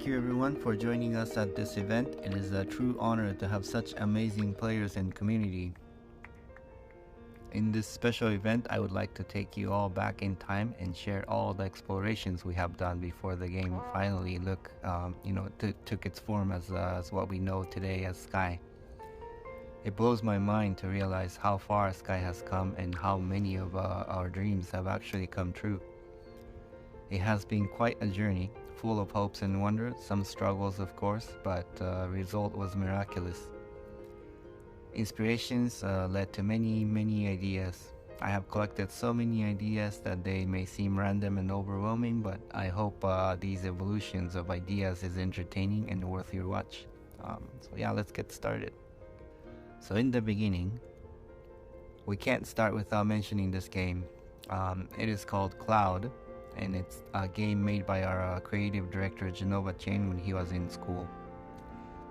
Thank you everyone for joining us at this event. It is a true honor to have such amazing players and community. In this special event, I would like to take you all back in time and share all the explorations we have done before the game finally took its form as what we know today as Sky. It blows my mind to realize how far Sky has come and how many of our dreams have actually come true. It has been quite a journey, full of hopes and wonders, some struggles of course, but the result was miraculous. Inspirations led to many ideas. I have collected so many ideas that they may seem random and overwhelming, but I hope these evolutions of ideas is entertaining and worth your watch. Let's get started. So in the beginning, we can't start without mentioning this game. It is called Cloud, and it's a game made by our creative director Genova Chen when he was in school.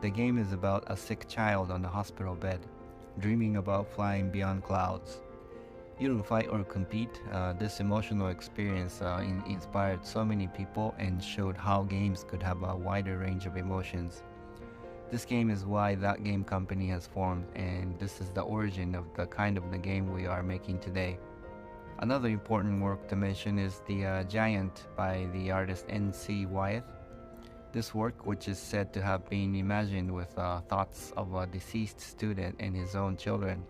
The game is about a sick child on a hospital bed, dreaming about flying beyond clouds. You don't fight or compete. This emotional experience inspired so many people and showed how games could have a wider range of emotions. This game is why that game company has formed, and this is the origin of the kind of the game we are making today. Another important work to mention is The Giant by the artist N.C. Wyeth. This work, which is said to have been imagined with thoughts of a deceased student and his own children,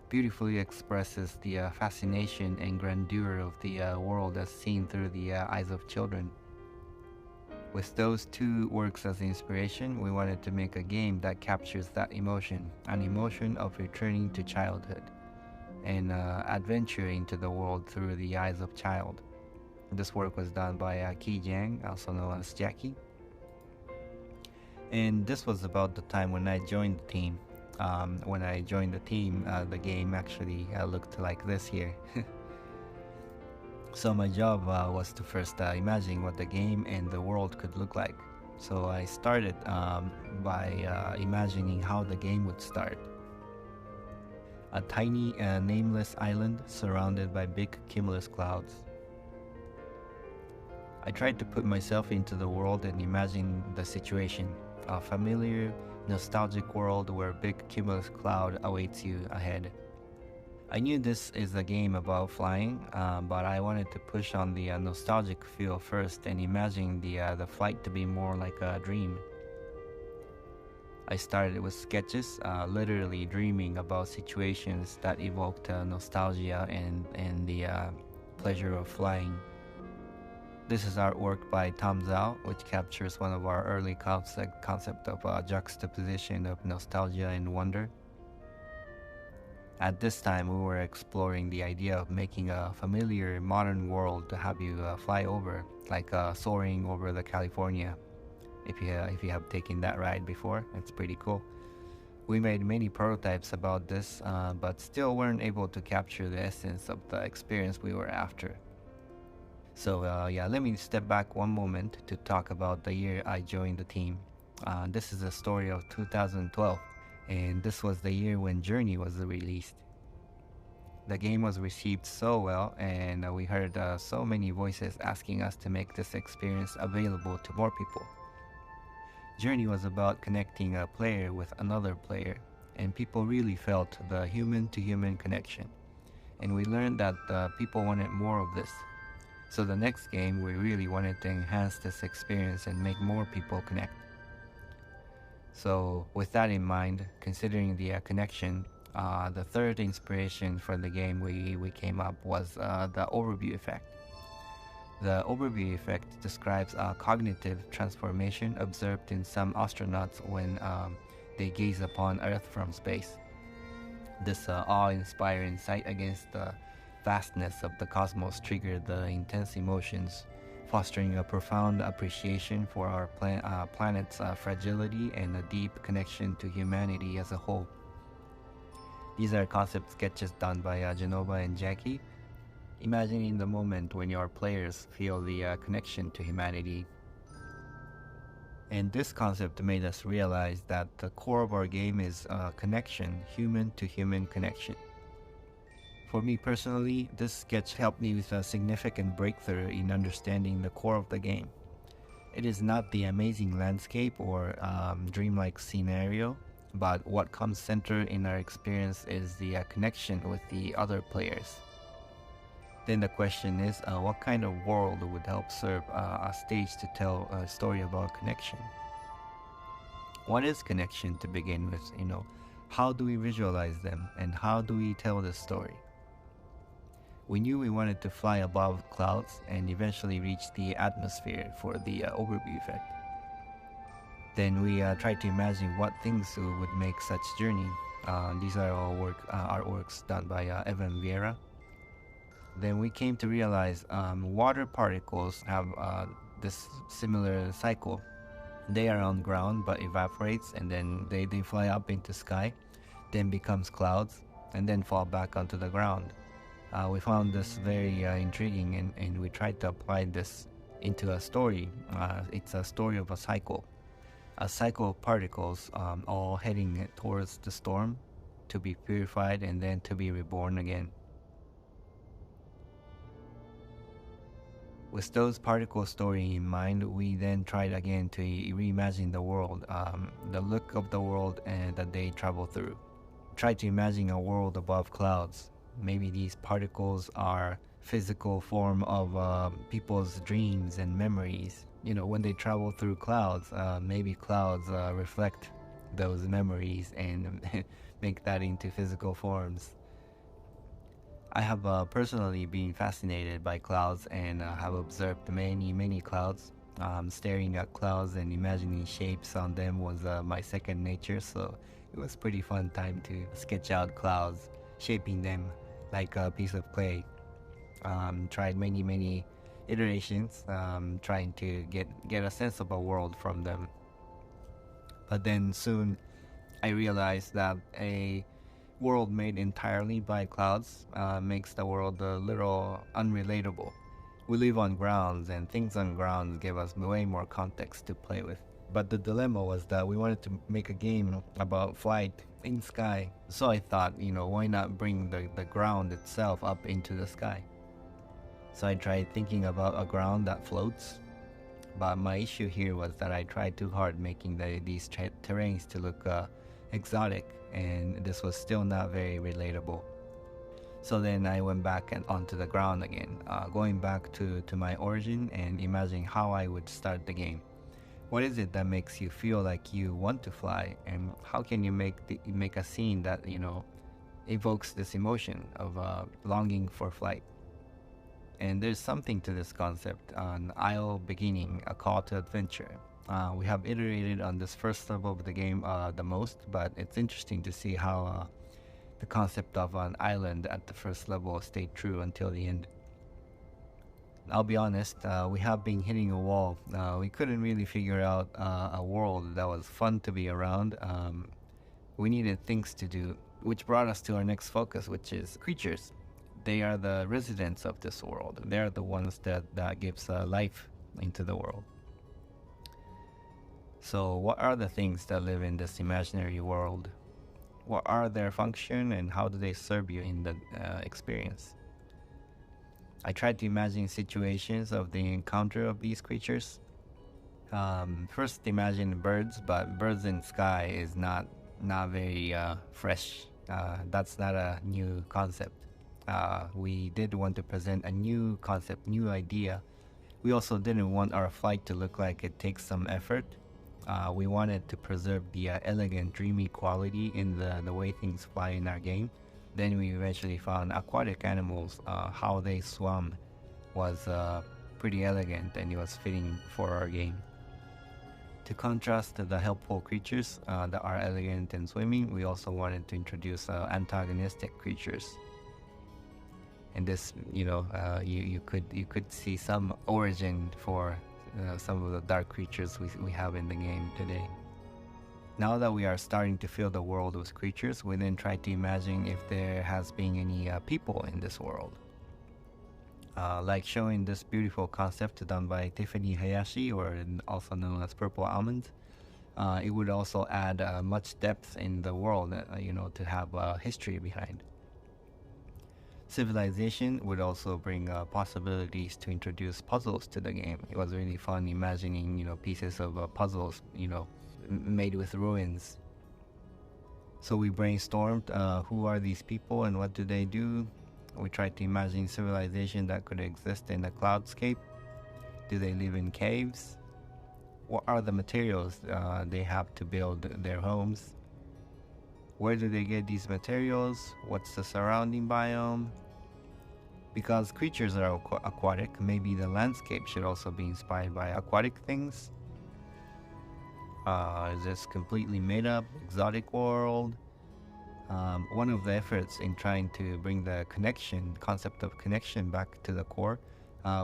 beautifully expresses the fascination and grandeur of the world as seen through the eyes of children. With those two works as inspiration, we wanted to make a game that captures that emotion, an emotion of returning to childhood and adventuring into the world through the eyes of child. This work was done by Ki Jiang, also known as Jackie. And this was about the time when I joined the team. When I joined the team, the game actually looked like this here. So my job was to first imagine what the game and the world could look like. So I started by imagining how the game would start. A tiny nameless island surrounded by big cumulus clouds. I tried to put myself into the world and imagine the situation. A familiar, nostalgic world where a big cumulus cloud awaits you ahead. I knew this is a game about flying, but I wanted to push on the nostalgic feel first and imagine the flight to be more like a dream. I started with sketches, literally dreaming about situations that evoked nostalgia and the pleasure of flying. This is artwork by Tom Zhao, which captures one of our early concept of juxtaposition of nostalgia and wonder. At this time, we were exploring the idea of making a familiar modern world to have you fly over, like soaring over the California. If you have taken that ride before, it's pretty cool. We made many prototypes about this, but still weren't able to capture the essence of the experience we were after. So let me step back one moment to talk about the year I joined the team. This is a story of 2012. And this was the year when Journey was released. The game was received so well, and we heard so many voices asking us to make this experience available to more people. Journey was about connecting a player with another player, and people really felt the human-to-human connection. And we learned that people wanted more of this. So the next game, we really wanted to enhance this experience and make more people connect. So with that in mind, considering the connection, the third inspiration for the game we came up was the overview effect. The overview effect describes a cognitive transformation observed in some astronauts when they gaze upon Earth from space. This awe-inspiring sight against the vastness of the cosmos triggered the intense emotions, fostering a profound appreciation for our planet's fragility and a deep connection to humanity as a whole. These are concept sketches done by Genova and Jackie, imagining the moment when your players feel the connection to humanity. And this concept made us realize that the core of our game is connection, human-to-human connection. For me personally, this sketch helped me with a significant breakthrough in understanding the core of the game. It is not the amazing landscape or dreamlike scenario, but what comes center in our experience is the connection with the other players. Then the question is, what kind of world would help serve a stage to tell a story about connection? What is connection to begin with? How do we visualize them, and how do we tell the story? We knew we wanted to fly above clouds and eventually reach the atmosphere for the overview effect. Then we tried to imagine what things would make such journey. These are all artworks done by Evan Vieira. Then we came to realize water particles have this similar cycle. They are on ground but evaporates, and then they fly up into sky, then becomes clouds, and then fall back onto the ground. We found this very intriguing, and we tried to apply this into a story. It's a story of a cycle of particles all heading towards the storm to be purified and then to be reborn again. With those particle story in mind, we then tried again to reimagine the world, the look of the world that they travel through. Try to imagine a world above clouds. Maybe these particles are physical form of people's dreams and memories. When they travel through clouds, maybe clouds reflect those memories and make that into physical forms. I have personally been fascinated by clouds and have observed many clouds. Staring at clouds and imagining shapes on them was my second nature, so it was pretty fun time to sketch out clouds, shaping them like a piece of clay. Tried many iterations, trying to get a sense of a world from them. But then soon I realized that a world made entirely by clouds makes the world a little unrelatable. We live on grounds, and things on grounds give us way more context to play with. But the dilemma was that we wanted to make a game about flight in sky. So I thought, why not bring the ground itself up into the sky? So I tried thinking about a ground that floats. But my issue here was that I tried too hard making these terrains to look exotic, and this was still not very relatable. So then I went back and onto the ground again, going back to my origin and imagining how I would start the game. What is it that makes you feel like you want to fly, and how can you make a scene that evokes this emotion of longing for flight? And there's something to this concept, an isle beginning, a call to adventure. We have iterated on this first level of the game the most, but it's interesting to see how the concept of an island at the first level stayed true until the end. I'll be honest, we have been hitting a wall. We couldn't really figure out a world that was fun to be around. We needed things to do, which brought us to our next focus, which is creatures. They are the residents of this world. They are the ones that gives life into the world. So what are the things that live in this imaginary world? What are their function, and how do they serve you in the experience? I tried to imagine situations of the encounter of these creatures. First imagine birds, but birds in sky is not very fresh. That's not a new concept. We did want to present a new concept, new idea. We also didn't want our flight to look like it takes some effort. We wanted to preserve the elegant, dreamy quality in the way things fly in our game. Then we eventually found aquatic animals. How they swam was pretty elegant, and it was fitting for our game. To contrast the helpful creatures that are elegant and swimming, we also wanted to introduce antagonistic creatures. And this, you could see some origin for some of the dark creatures we have in the game today. Now that we are starting to fill the world with creatures, we then try to imagine if there has been any people in this world. Like showing this beautiful concept done by Tiffany Hayashi, or also known as Purple Almond. It would also add much depth in the world, to have history behind. Civilization would also bring possibilities to introduce puzzles to the game. It was really fun imagining, pieces of puzzles, made with ruins. So we brainstormed who are these people and what do they do. We tried to imagine civilization that could exist in a cloudscape. Do they live in caves? What are the materials they have to build their homes? Where do they get these materials? What's the surrounding biome? Because creatures are aquatic, maybe the landscape should also be inspired by aquatic things. Is this completely made up, exotic world? One of the efforts in trying to bring the concept of connection back to the core,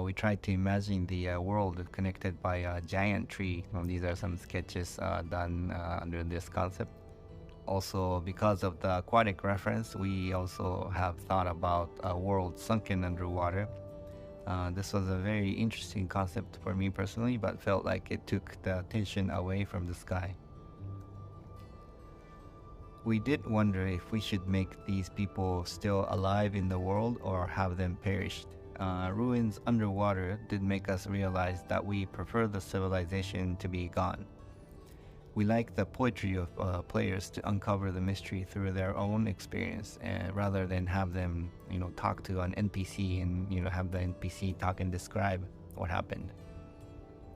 we tried to imagine the world connected by a giant tree. These are some sketches done under this concept. Also, because of the aquatic reference, we also have thought about a world sunken underwater. This was a very interesting concept for me personally, but felt like it took the attention away from the sky. We did wonder if we should make these people still alive in the world or have them perished. Ruins underwater did make us realize that we prefer the civilization to be gone. We like the poetry of players to uncover the mystery through their own experience, rather than have them, talk to an NPC and, have the NPC talk and describe what happened.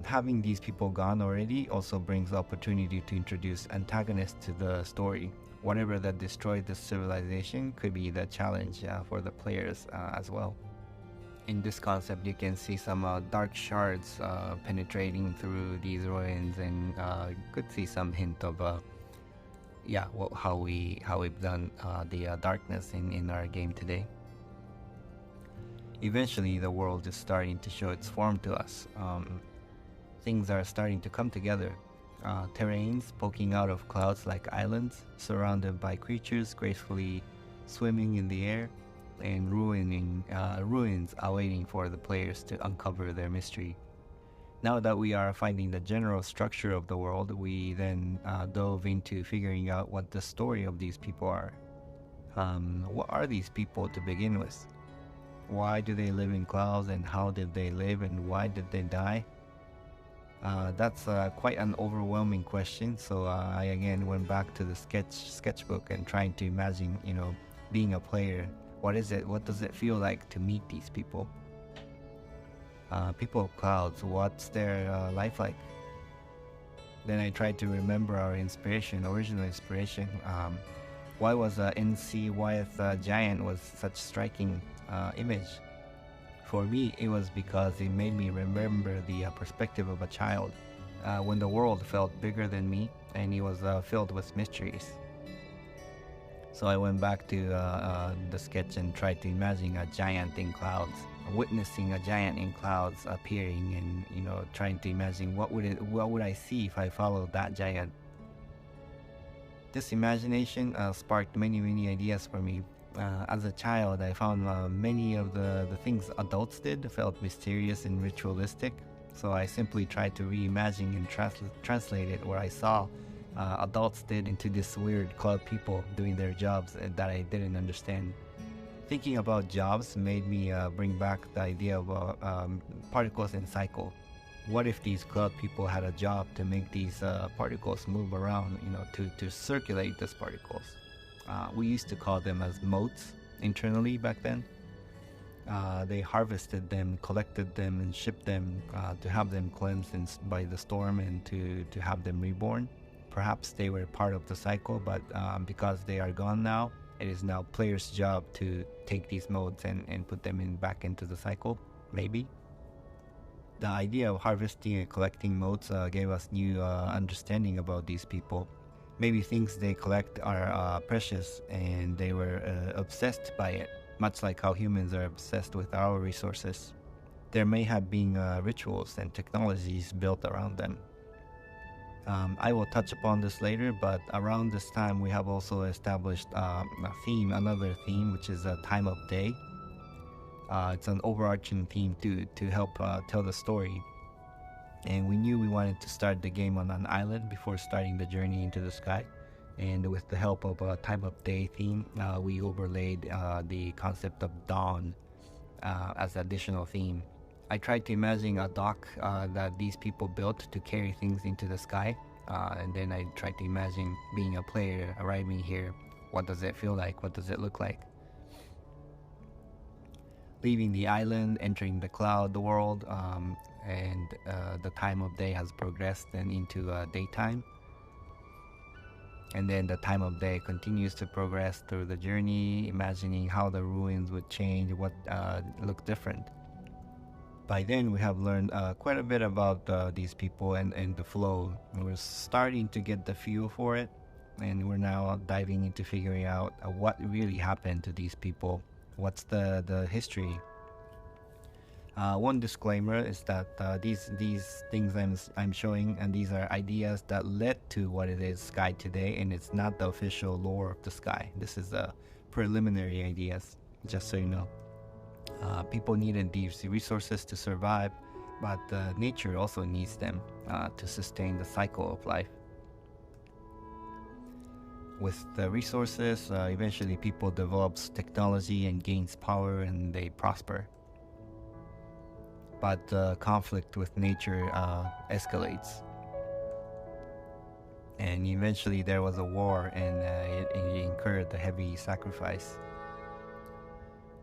Having these people gone already also brings the opportunity to introduce antagonists to the story. Whatever that destroyed the civilization could be the challenge for the players as well. In this concept, you can see some dark shards penetrating through these ruins, and you could see some hint of how we've done the darkness in our game today. Eventually, the world is starting to show its form to us. Things are starting to come together. Terrains poking out of clouds like islands, surrounded by creatures gracefully swimming in the air, and ruins awaiting for the players to uncover their mystery. Now that we are finding the general structure of the world, we then dove into figuring out what the story of these people are. What are these people to begin with? Why do they live in clouds, and how did they live, and why did they die? That's quite an overwhelming question, so I again went back to the sketchbook and trying to imagine, being a player. What does it feel like to meet these people? People of clouds, what's their life like? Then I tried to remember our original inspiration. Why was NC Wyeth Giant was such striking image? For me, it was because it made me remember the perspective of a child, when the world felt bigger than me and it was filled with mysteries. So I went back to the sketch and tried to imagine a giant in clouds, witnessing a giant in clouds appearing, and trying to imagine what would I see if I followed that giant. This imagination sparked many ideas for me. As a child, I found many of the things adults did felt mysterious and ritualistic, so I simply tried to reimagine and translate it where I saw adults did into this weird cloud people doing their jobs that I didn't understand. Thinking about jobs made me bring back the idea of particles and cycle. What if these cloud people had a job to make these particles move around, to circulate these particles? We used to call them as motes internally back then. They harvested them, collected them, and shipped them to have them cleansed by the storm and to have them reborn. Perhaps they were part of the cycle, but because they are gone now, it is now players' job to take these modes and put them back into the cycle, maybe. The idea of harvesting and collecting modes gave us new understanding about these people. Maybe things they collect are precious and they were obsessed by it, much like how humans are obsessed with our resources. There may have been rituals and technologies built around them. I will touch upon this later, but around this time we have also established another theme, which is a time of day. It's an overarching theme to help tell the story. And we knew we wanted to start the game on an island before starting the journey into the sky. And with the help of a time of day theme, we overlaid the concept of dawn as additional theme. I tried to imagine a dock that these people built to carry things into the sky, and then I tried to imagine being a player arriving here. What does it feel like? What does it look like? Leaving the island, entering the cloud world, and the time of day has progressed and into daytime. And then the time of day continues to progress through the journey, imagining how the ruins would change, what look different. By then, we have learned quite a bit about these people and the flow. We're starting to get the feel for it, and we're now diving into figuring out what really happened to these people. What's the history? One disclaimer is that these things I'm showing, and these are ideas that led to what it is Sky today, and it's not the official lore of the Sky. This is preliminary ideas, just so you know. People needed these resources to survive, but nature also needs them to sustain the cycle of life. With the resources, eventually people develops technology and gains power, and they prosper. But conflict with nature escalates. And eventually there was a war, and it incurred a heavy sacrifice.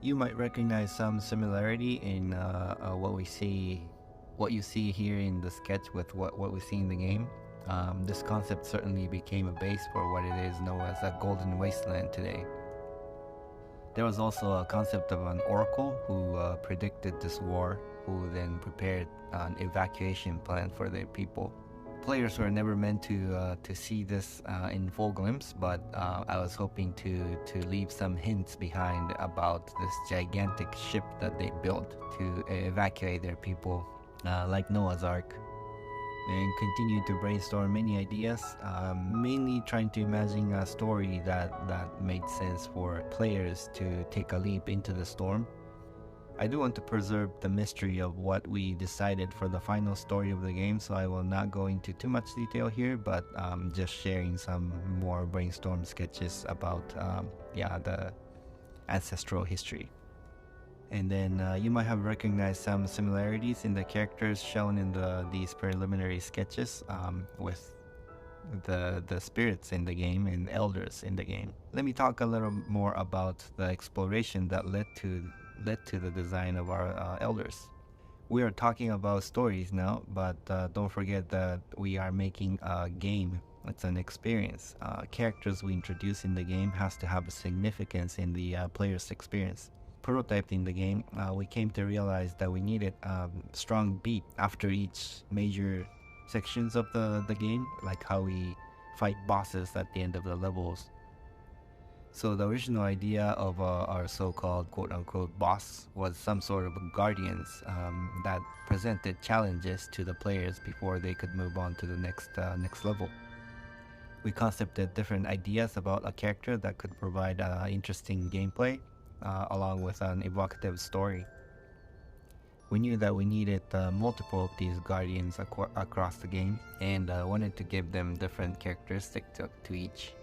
You might recognize some similarity in what you see here in the sketch with what we see in the game. This concept certainly became a base for what it is known as a golden wasteland today. There was also a concept of an oracle who predicted this war, who then prepared an evacuation plan for their people. Players were never meant to see this in full glimpse, but I was hoping to leave some hints behind about this gigantic ship that they built to evacuate their people, like Noah's Ark. And continue to brainstorm many ideas, mainly trying to imagine a story that made sense for players to take a leap into the storm. I do want to preserve the mystery of what we decided for the final story of the game, so I will not go into too much detail here, but just sharing some more brainstorm sketches about the ancestral history. And then you might have recognized some similarities in the characters shown in these preliminary sketches with the spirits in the game and elders in the game. Let me talk a little more about the exploration that led to the design of our elders. We are talking about stories now, but don't forget that we are making a game. It's an experience. Characters we introduce in the game has to have a significance in the player's experience. Prototyped in the game, we came to realize that we needed a strong beat after each major sections of the game, like how we fight bosses at the end of the levels. So the original idea of our so-called quote-unquote boss was some sort of guardians that presented challenges to the players before they could move on to the next level. We concepted different ideas about a character that could provide interesting gameplay, along with an evocative story. We knew that we needed multiple of these guardians across the game, and wanted to give them different characteristics to each.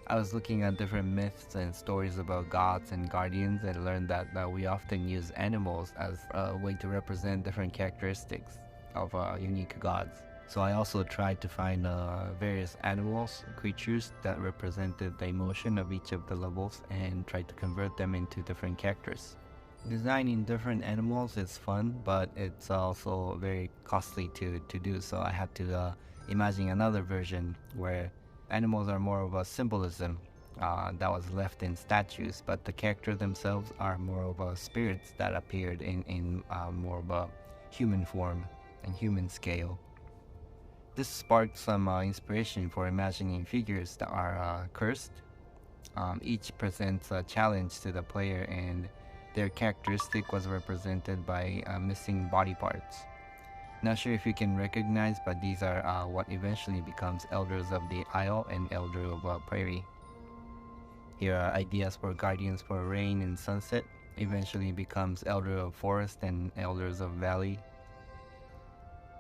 I was looking at different myths and stories about gods and guardians, and learned that we often use animals as a way to represent different characteristics of unique gods. So I also tried to find various animals, creatures that represented the emotion of each of the levels, and tried to convert them into different characters. Designing different animals is fun, but it's also very costly to do, so I had to imagine another version where animals are more of a symbolism that was left in statues, but the characters themselves are more of a spirits that appeared in more of a human form and human scale. This sparked some inspiration for imagining figures that are cursed. Each presents a challenge to the player, and their characteristic was represented by missing body parts. Not sure if you can recognize, but these are what eventually becomes Elders of the Isle and Elder of Prairie. Here are ideas for Guardians for Rain and Sunset, eventually becomes Elder of Forest and Elders of Valley.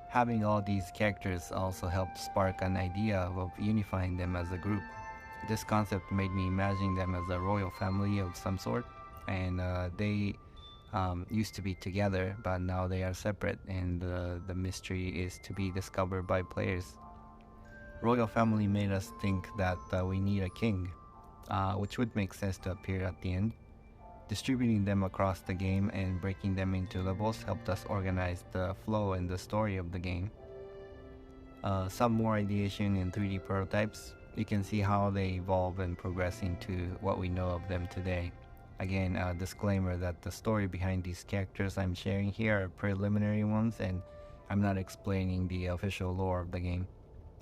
Having all these characters also helped spark an idea of unifying them as a group. This concept made me imagine them as a royal family of some sort, and they used to be together, but now they are separate, and the mystery is to be discovered by players. Royal family made us think that we need a king, which would make sense to appear at the end. Distributing them across the game and breaking them into levels helped us organize the flow and the story of the game. Some more ideation in 3D prototypes. You can see how they evolve and progress into what we know of them today. Again, a disclaimer that the story behind these characters I'm sharing here are preliminary ones, and I'm not explaining the official lore of the game.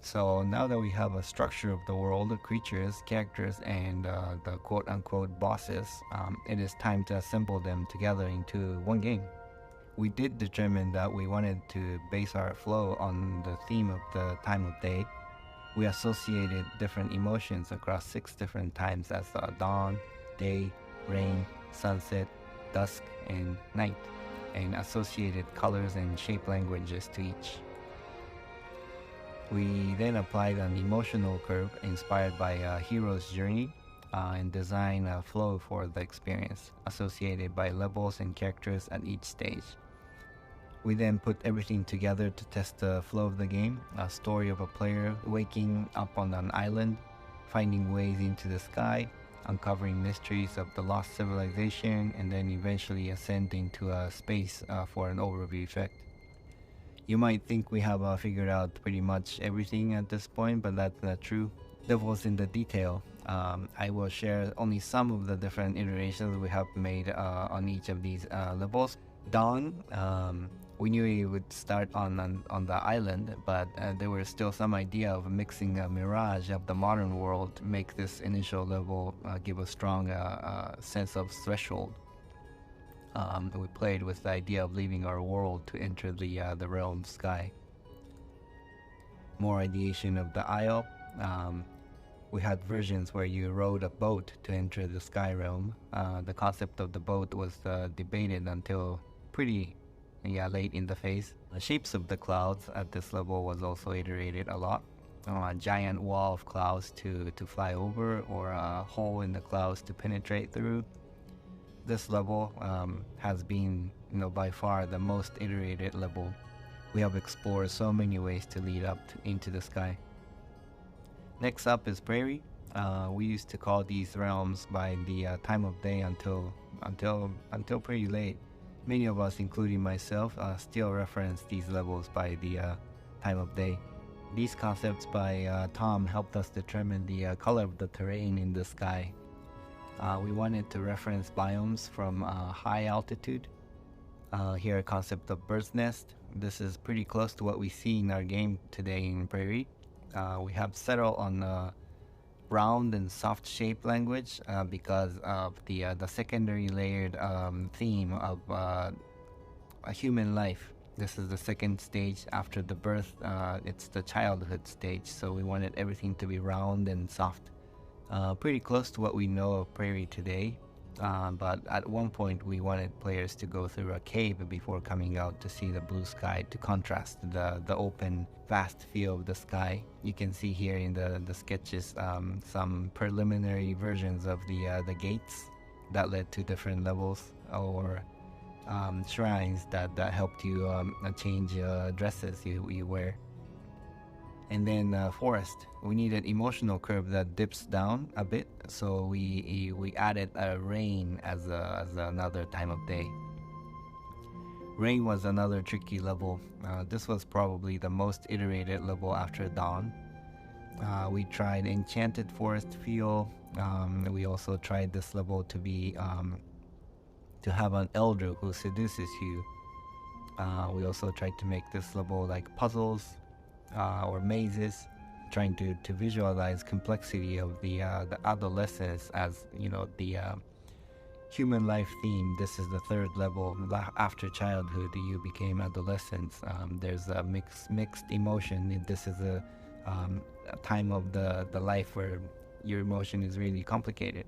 So now that we have a structure of the world, the creatures, characters, and the quote-unquote bosses, it is time to assemble them together into one game. We did determine that we wanted to base our flow on the theme of the time of day. We associated different emotions across 6 different times as dawn, day, rain, sunset, dusk, and night, and associated colors and shape languages to each. We then applied an emotional curve inspired by a hero's journey and designed a flow for the experience, associated by levels and characters at each stage. We then put everything together to test the flow of the game, a story of a player waking up on an island, finding ways into the sky, uncovering mysteries of the lost civilization, and then eventually ascending to a space for an overview effect. You might think we have figured out pretty much everything at this point, but that's not true. Devil's in the detail. I will share only some of the different iterations we have made on each of these levels. Dawn, we knew it would start on the island, but there was still some idea of mixing a mirage of the modern world to make this initial level give a strong sense of threshold. We played with the idea of leaving our world to enter the realm sky. More ideation of the isle. We had versions where you rowed a boat to enter the sky realm. The concept of the boat was debated until pretty late in the phase. The shapes of the clouds at this level was also iterated a lot. A giant wall of clouds to fly over, or a hole in the clouds to penetrate through. This level has been, by far the most iterated level. We have explored so many ways to lead up into the sky. Next up is Prairie. We used to call these realms by the time of day until pretty late. Many of us, including myself, still reference these levels by the time of day. These concepts by Tom helped us determine the color of the terrain in the sky. We wanted to reference biomes from high altitude. Here a concept of bird's nest. This is pretty close to what we see in our game today in Prairie. We have settled on round and soft shape language because of the secondary layered theme of a human life. This is the second stage after the birth. It's the childhood stage, so we wanted everything to be round and soft. Pretty close to what we know of Prairie today, but at one point we wanted players to go through a cave before coming out to see the blue sky to contrast the open, vast feel of the sky. You can see here in the sketches some preliminary versions of the gates that led to different levels, or shrines that helped you change dresses you wear. And then forest, we needed emotional curve that dips down a bit, so we added rain as another time of day. Rain was another tricky level. This was probably the most iterated level after dawn. We tried enchanted forest feel. We also tried this level to be to have an elder who seduces you. We also tried to make this level like puzzles or mazes, trying to visualize complexity of the adolescence as the human life theme. This is the third level. After childhood, you became adolescence. There's a mixed emotion. This is a time of the life where your emotion is really complicated.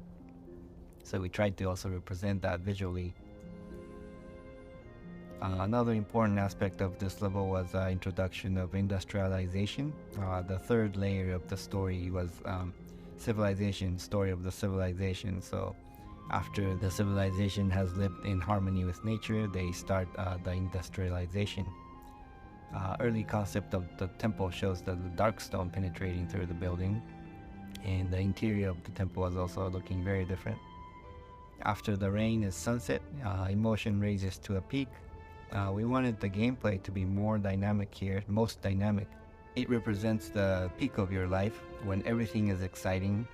So we tried to also represent that visually. Another important aspect of this level was introduction of industrialization. The third layer of the story was civilization, story of the civilization. So after the civilization has lived in harmony with nature, they start the industrialization. Early concept of the temple shows the dark stone penetrating through the building, and the interior of the temple was also looking very different. After the rain is sunset, emotion raises to a peak. We wanted the gameplay to be more dynamic here, most dynamic. It represents the peak of your life when everything is exciting.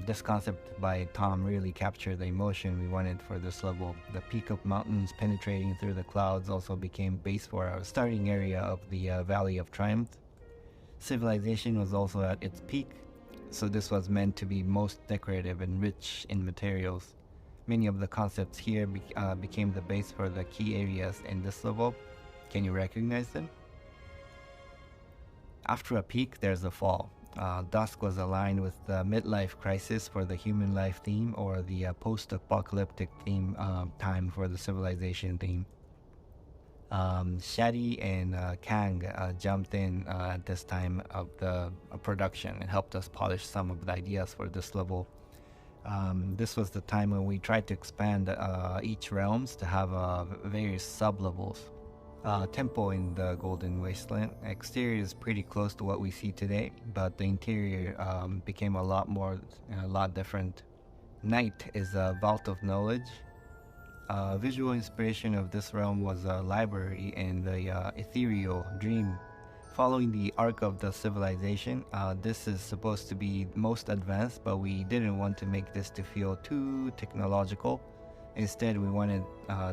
This concept by Tom really captured the emotion we wanted for this level. The peak of mountains penetrating through the clouds also became base for our starting area of the Valley of Triumph. Civilization was also at its peak, so this was meant to be most decorative and rich in materials. Many of the concepts here became the base for the key areas in this level. Can you recognize them? After a peak, there's a fall. Dusk was aligned with the midlife crisis for the human life theme, or the post-apocalyptic theme time for the civilization theme. Shadi and Kang jumped in at this time of the production and helped us polish some of the ideas for this level. This was the time when we tried to expand each realms to have various sub-levels. Temple in the Golden Wasteland. Exterior is pretty close to what we see today, but the interior became a lot different. Night is a vault of knowledge. Visual inspiration of this realm was a library and the ethereal dream. Following the arc of the civilization, this is supposed to be most advanced, but we didn't want to make this to feel too technological. Instead, we wanted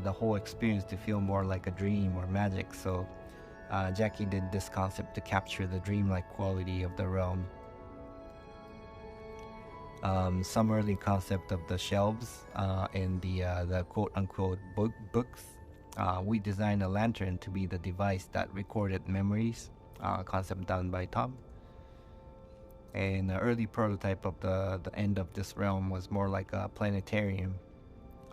the whole experience to feel more like a dream or magic, so Jackie did this concept to capture the dreamlike quality of the realm. Some early concept of the shelves and the quote-unquote books. We designed a lantern to be the device that recorded memories, concept done by Tom. And the early prototype of the end of this realm was more like a planetarium.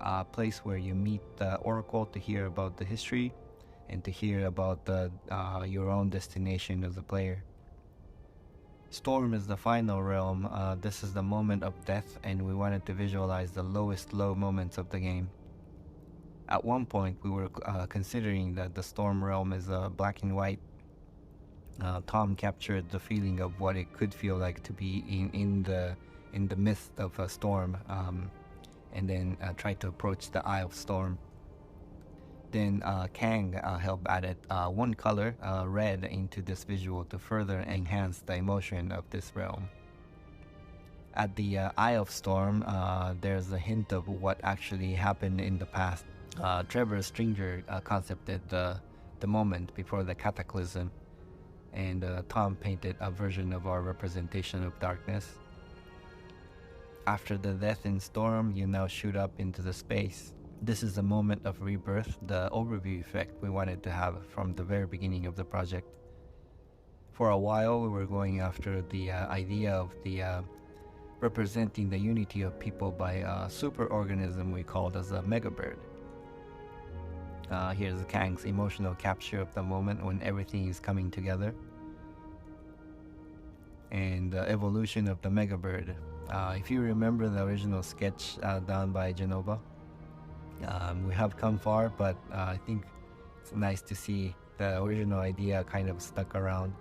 A place where you meet the oracle to hear about the history and to hear about your own destination as a player. Storm is the final realm. This is the moment of death, and we wanted to visualize the lowest low moments of the game. At one point, we were considering that the storm realm is black and white. Tom captured the feeling of what it could feel like to be in the midst of a storm. And then tried to approach the Eye of Storm. Then Kang helped added one color, red, into this visual to further enhance the emotion of this realm. At the Eye of Storm, there's a hint of what actually happened in the past. Trevor Stringer concepted the moment before the cataclysm, and Tom painted a version of our representation of darkness. After the death in Storm, you now shoot up into the space. This is a moment of rebirth, the overview effect we wanted to have from the very beginning of the project. For a while, we were going after the idea of the representing the unity of people by a superorganism we called as a megabird. Here's Kang's emotional capture of the moment when everything is coming together. And the evolution of the megabird. If you remember the original sketch done by Genova, we have come far, but I think it's nice to see the original idea kind of stuck around.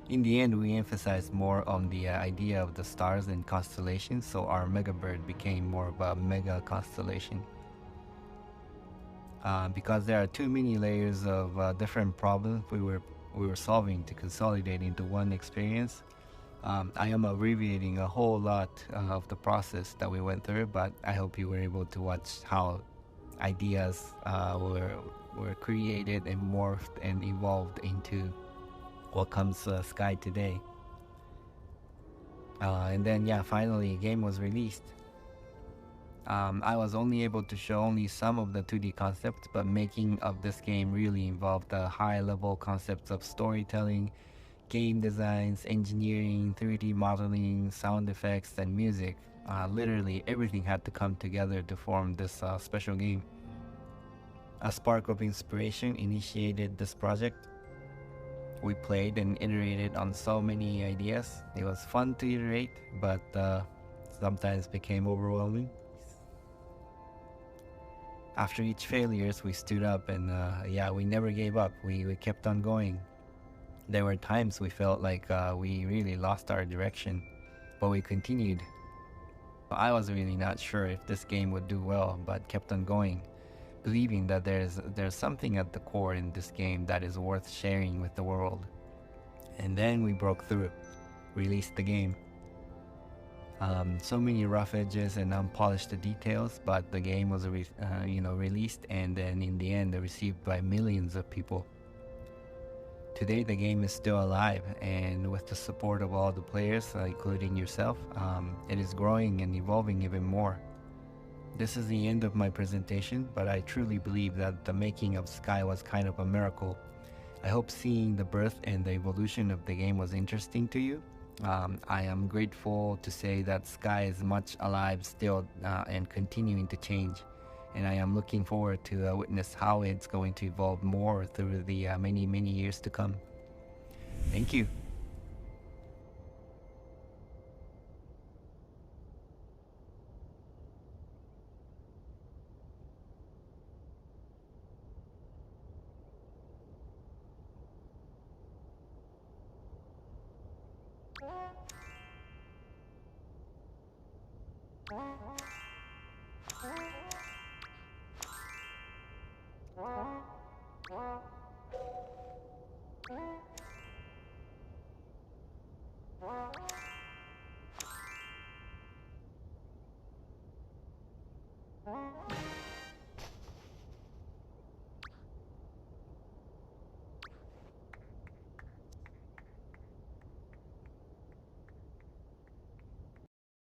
In the end, we emphasized more on the idea of the stars and constellations, so our megabird became more of a mega constellation. Because there are too many layers of different problems we were solving to consolidate into one experience. I am abbreviating a whole lot of the process that we went through, but I hope you were able to watch how ideas were created and morphed and evolved into what comes Sky today. And then finally a game was released. I was only able to show only some of the 2D concepts, but making of this game really involved the high-level concepts of storytelling, game designs, engineering, 3D modeling, sound effects, and music. Literally everything had to come together to form this special game. A spark of inspiration initiated this project. We played and iterated on so many ideas. It was fun to iterate, but sometimes became overwhelming. After each failures, we stood up and we never gave up. We kept on going. There were times we felt like we really lost our direction, but we continued. I was really not sure if this game would do well, but kept on going, believing that there's something at the core in this game that is worth sharing with the world. And then we broke through, released the game. So many rough edges and unpolished details, but the game was released, and then in the end received by millions of people. Today the game is still alive, and with the support of all the players, including yourself, it is growing and evolving even more. This is the end of my presentation, but I truly believe that the making of Sky was kind of a miracle. I hope seeing the birth and the evolution of the game was interesting to you. I am grateful to say that Sky is much alive still and continuing to change. And I am looking forward to witness how it's going to evolve more through the many, many years to come. Thank you.